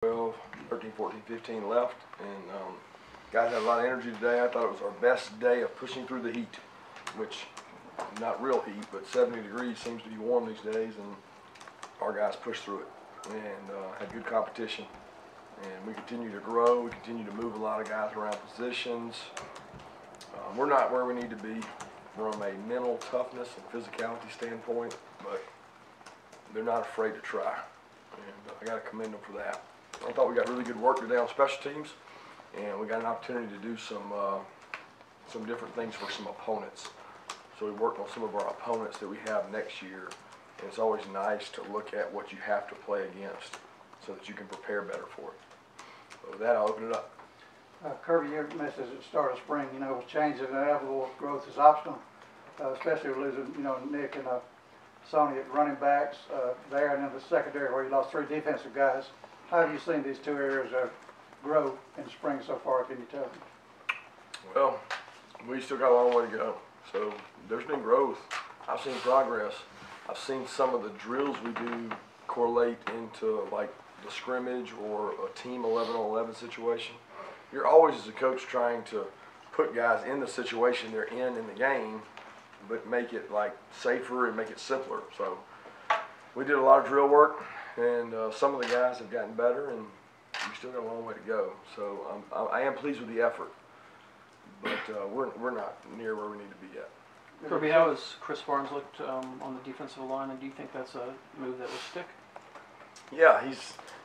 12, 13, 14, 15 left, and guys had a lot of energy today. I thought it was our best day of pushing through the heat, which not real heat, but 70 degrees seems to be warm these days, and our guys pushed through it and had good competition. And we continue to grow. We continue to move a lot of guys around positions. We're not where we need to be from a mental toughness and physicality standpoint, but they're not afraid to try, and I got to commend them for that. I thought we got really good work today on special teams, and we got an opportunity to do some different things for some opponents. So we worked on some of our opponents that we have next year, and it's always nice to look at what you have to play against so that you can prepare better for it. So with that, I'll open it up. Kirby, your message at the start of spring, was change is inevitable, growth is optional, especially with losing, Nick and Sonny at running backs there, and then the secondary where you lost 3 defensive guys. How have you seen these 2 areas grow in spring so far, can you tell me? Well, we still got a long way to go. So there's been growth. I've seen progress. I've seen some of the drills we do correlate into like the scrimmage or a team 11-on-11 situation. You're always, as a coach, trying to put guys in the situation they're in the game, but make it like safer and make it simpler. So we did a lot of drill work, and some of the guys have gotten better, and we still got a long way to go. So I am pleased with the effort, but we're not near where we need to be yet. Kirby, how has Chris Barnes looked on the defensive line, and do you think that's a move that will stick? Yeah,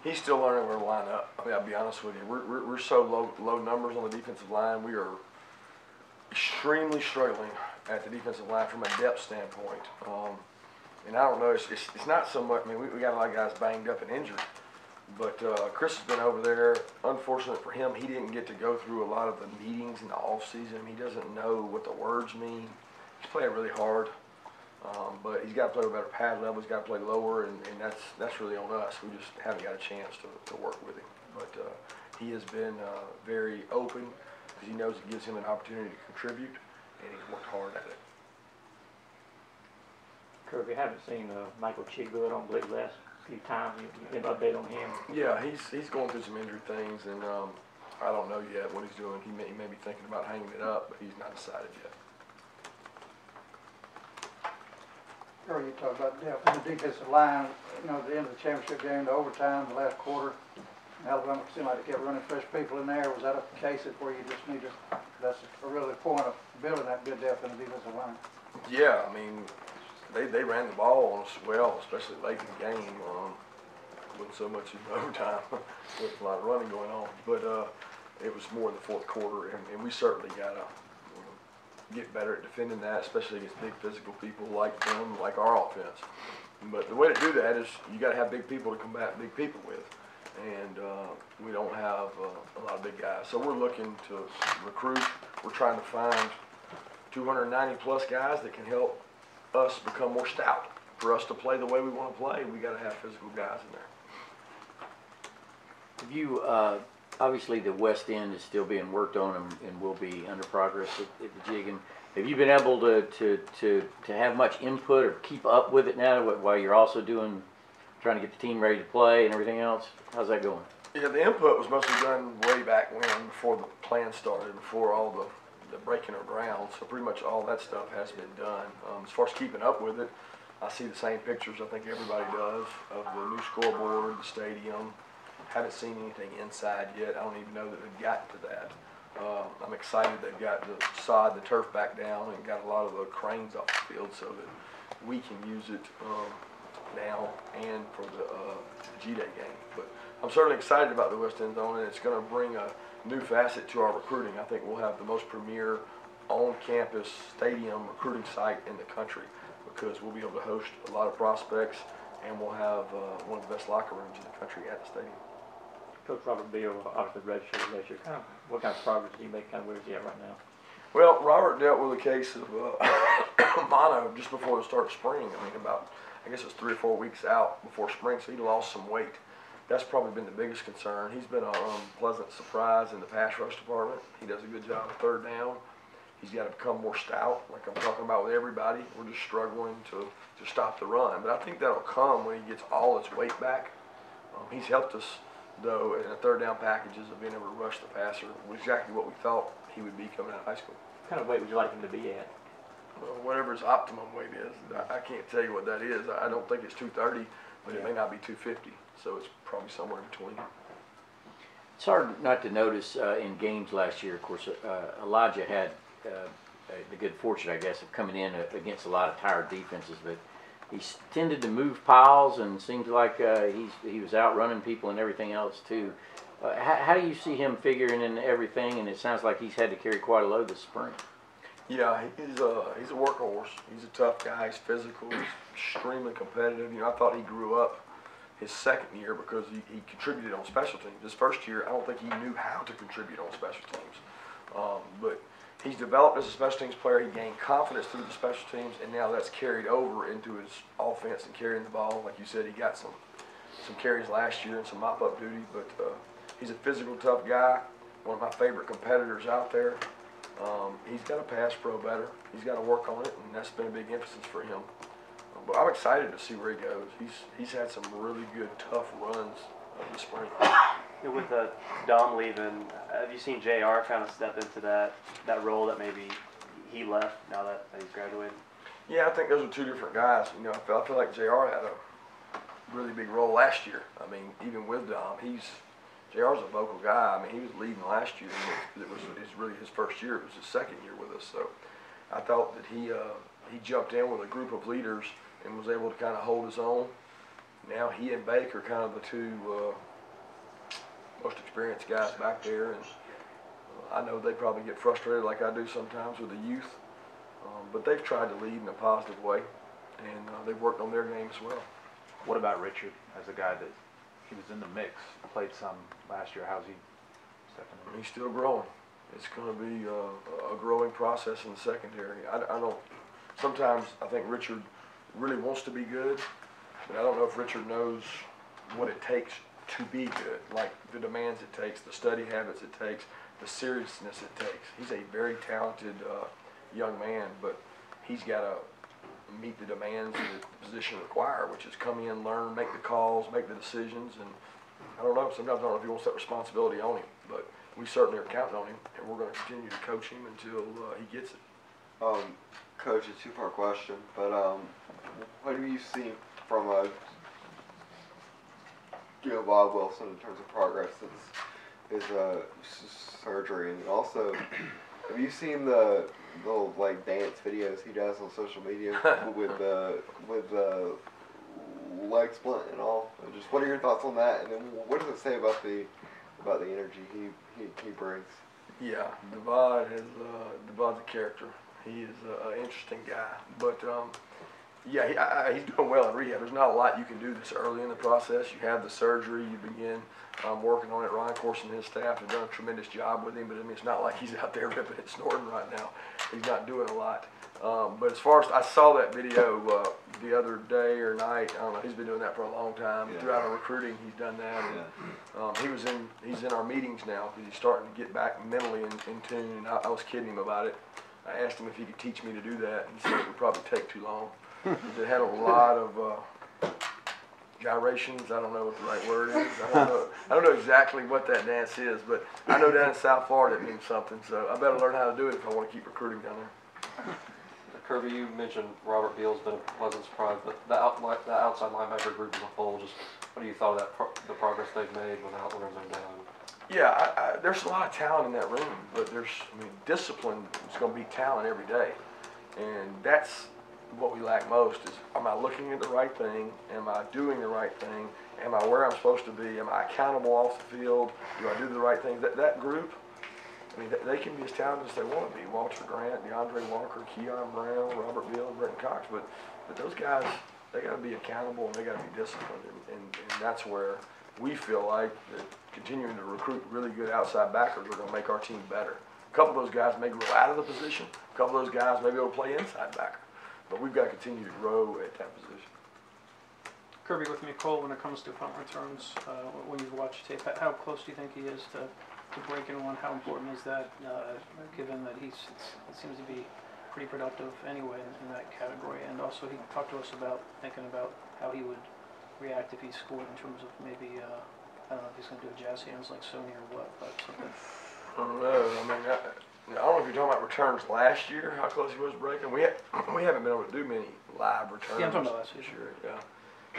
he's still learning where to line up. I mean, I'll be honest with you, we're so low numbers on the defensive line. We are extremely struggling at the defensive line from a depth standpoint. And I don't know, it's not so much. I mean, we got a lot of guys banged up and injured, but Chris has been over there. Unfortunate for him, he didn't get to go through a lot of the meetings in the off season. He doesn't know what the words mean. He's playing really hard. But he's got to play with better pad level. He's got to play lower, and that's really on us. We just haven't got a chance to work with him. But he has been very open because he knows it gives him an opportunity to contribute, and he's worked hard at it. Kirby, I haven't seen Mecole Chigbu, I don't believe, last few times. You can update on him? Yeah, he's going through some injury things, and I don't know yet what he's doing. He may be thinking about hanging it up, but he's not decided yet. Earlier you talked about depth in the defensive line, at the end of the championship game, the overtime, the last quarter, Alabama seemed like they kept running fresh people in there. Was that a case where you just need to, that's a really point of building that good depth in the defensive line? Yeah, I mean, they ran the ball on us well, especially late in the game. Wasn't so much in overtime with a lot of running going on, but it was more in the fourth quarter, and we certainly got to get better at defending that, especially against big physical people like them, like our offense. But the way to do that is you got to have big people to combat big people with, and we don't have a lot of big guys. So we're looking to recruit. We're trying to find 290 plus guys that can help us become more stout. For us to play the way we want to play, we got to have physical guys in there. Have you obviously, the West End is still being worked on and will be under progress at the Jig. And have you been able to have much input or keep up with it now while you're also trying to get the team ready to play and everything else? How's that going? Yeah, the input was mostly done way back when, before the plan started, before all the breaking of ground. So pretty much all that stuff has been done. As far as keeping up with it, I see the same pictures I think everybody does of the new scoreboard, the stadium. Haven't seen anything inside yet. I don't even know that they've gotten to that. I'm excited they've got the turf back down, and got a lot of the cranes off the field so that we can use it now and for the G-Day game. But I'm certainly excited about the West End Zone, and it's going to bring a new facet to our recruiting. I think we'll have the most premier on-campus stadium recruiting site in the country, because we'll be able to host a lot of prospects, and we'll have one of the best locker rooms in the country at the stadium. Coach Robert Beal obviously registered last year. What kind of progress did he make? Where is he at right now? Well, Robert dealt with a case of mono just before the start of spring. I mean, I guess it's 3 or 4 weeks out before spring, so he lost some weight. That's probably been the biggest concern. He's been a pleasant surprise in the pass rush department. He does a good job of third down. He's got to become more stout, like I'm talking about with everybody. We're just struggling to stop the run. But I think that'll come when he gets all his weight back. He's helped us though, in a third down packages of being able to rush the passer was exactly what we thought he would be coming out of high school. What kind of weight would you like him to be at? Well, whatever his optimum weight is, I can't tell you what that is. I don't think it's 230, but it may not be 250, so it's probably somewhere in between. It's hard not to notice in games last year, of course, Elijah had the good fortune, I guess, of coming in against a lot of tired defenses, but he tended to move piles and seems like he was outrunning people and everything else too. How do you see him figuring in everything? And it sounds like he's had to carry quite a load this spring. Yeah, he's a workhorse. He's a tough guy. He's physical. He's extremely competitive. You know, I thought he grew up his second year because he contributed on special teams. His first year, I don't think he knew how to contribute on special teams. But he's developed as a special teams player. He gained confidence through the special teams, and now that's carried over into his offense and carrying the ball. Like you said, he got some carries last year and some mop-up duty. But he's a physical, tough guy. One of my favorite competitors out there. He's got to pass pro better. He's got to work on it, and that's been a big emphasis for him. But I'm excited to see where he goes. He's had some really good, tough runs this spring. Yeah, with Dom leaving, have you seen JR kind of step into that role that maybe he left now that he's graduated? Yeah, I think those are two different guys. You know, I feel like JR had a really big role last year. I mean, even with Dom, JR's a vocal guy. I mean, he was leading last year. It's really his first year. It was his second year with us. So I thought that he jumped in with a group of leaders and was able to kind of hold his own. Now he and Bake are kind of the two most experienced guys back there. And I know they probably get frustrated like I do sometimes with the youth. But they've tried to lead in a positive way. And they've worked on their game as well. What about Richard as a guy that he was in the mix, played some last year? How's he stepping in? He's still growing. It's going to be a growing process in the secondary. I don't. Sometimes I think Richard really wants to be good, but I don't know if Richard knows what it takes to be good, like the demands it takes, the study habits it takes, the seriousness it takes. He's a very talented young man, but he's got to meet the demands that the position require, which is come in, learn, make the calls, make the decisions, and I don't know, sometimes I don't know if he wants that responsibility on him, but we certainly are counting on him, and we're going to continue to coach him until he gets it. Coach, a two-part question, but what have you seen from Divaad Wilson in terms of progress since his surgery, and also have you seen the little like dance videos he does on social media with the leg splint and all? Just what are your thoughts on that, and then what does it say about the energy he brings? Yeah, Divaad's a character. He is an interesting guy, but yeah, he's doing well in rehab. There's not a lot you can do this early in the process. You have the surgery, you begin working on it. Ryan Corson and his staff have done a tremendous job with him, but I mean, it's not like he's out there ripping and snorting right now. He's not doing a lot. But as far as I saw that video the other day or night, I don't know. He's been doing that for a long time. Yeah. Throughout our recruiting, he's done that. And, he's in our meetings now because he's starting to get back mentally in tune. And I was kidding him about it. I asked him if he could teach me to do that, and he said it would probably take too long. It had a lot of gyrations. I don't know what the right word is. I don't know exactly what that dance is, but I know down in South Florida it means something. So I better learn how to do it if I want to keep recruiting down there. Kirby, you mentioned Robert Beal's been a pleasant surprise, but the outside linebacker group as a whole, just what do you thought of the progress they've made without when they're down? Yeah, there's a lot of talent in that room, but discipline is going to be talent every day. And that's what we lack most is, am I looking at the right thing? Am I doing the right thing? Am I where I'm supposed to be? Am I accountable off the field? Do I do the right things? That group, I mean, they can be as talented as they want to be. Walter Grant, DeAndre Walker, Keon Brown, Robert Beal, and Brenton Cox. But those guys, they got to be accountable and they got to be disciplined. And that's where we feel like that continuing to recruit really good outside backers are going to make our team better. A couple of those guys may grow out of the position. A couple of those guys may be able to play inside backer. But we've got to continue to grow at that position. Kirby, with Mecole, when it comes to punt returns, when you've watched tape, how close do you think he is to breaking one? How important is that, given that it seems to be pretty productive anyway in that category? And also, he talked to us about thinking about how he would react if he scored in terms of maybe I don't know if he's going to do a jazz hands like Sony or what, but something. I don't know. I mean, I don't know if you're talking about returns last year, how close he was breaking. We haven't been able to do many live returns. Yeah, I'm talking about last year. Sure,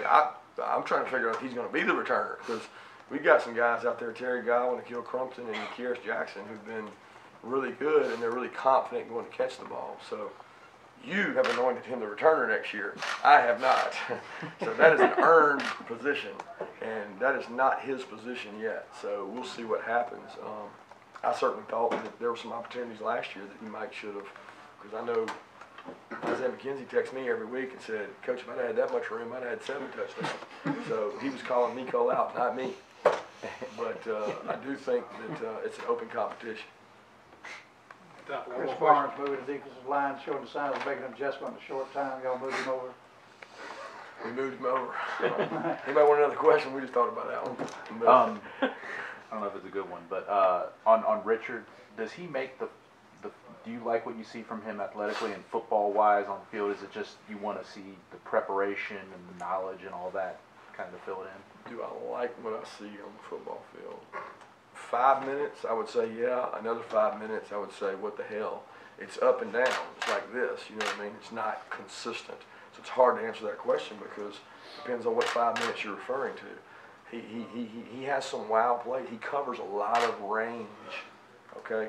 yeah. I'm trying to figure out if he's going to be the returner because we got some guys out there, Terry Godwin, Akil Crumpton, and Kearis Jackson, who've been really good and they're really confident going to catch the ball. So you have anointed him the returner next year. I have not. So that is an earned position, and that is not his position yet. So we'll see what happens. I certainly thought that there were some opportunities last year that he might should have, because I know Isaiah McKenzie texts me every week and said, Coach, if I'd had that much room, I'd have had 7 touchdowns. So he was calling Mecole out, not me. But I do think that it's an open competition. Chris Barnes moving the defensive line, showing the signs of making an adjustment in a short time. Y'all moved him over. We moved him over. Anybody want another question? We just thought about that one. But, I don't know if it's a good one, but on Richard, does he make the do you like what you see from him athletically and football wise on the field? Is it just you want to see the preparation and the knowledge and all that kind of fill it in? do I like what I see on the football field? 5 minutes, I would say yeah. Another 5 minutes, I would say what the hell. It's up and down. It's like this, you know what I mean? It's not consistent. So it's hard to answer that question because it depends on what 5 minutes you're referring to. He has some wow play. He covers a lot of range, okay?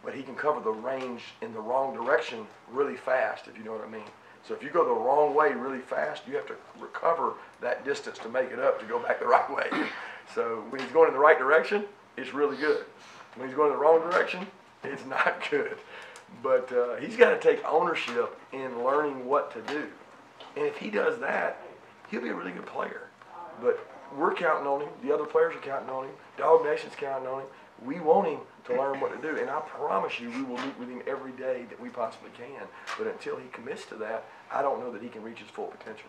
But he can cover the range in the wrong direction really fast, if you know what I mean. So if you go the wrong way really fast, you have to recover that distance to make it up to go back the right way. So when he's going in the right direction, it's really good. When he's going in the wrong direction, it's not good. But he's got to take ownership in learning what to do. And if he does that, he'll be a really good player. But we're counting on him. The other players are counting on him. Dog Nation's counting on him. We want him to learn what to do. And I promise you, we will meet with him every day that we possibly can. But until he commits to that, I don't know that he can reach his full potential.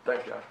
Thanks, guys.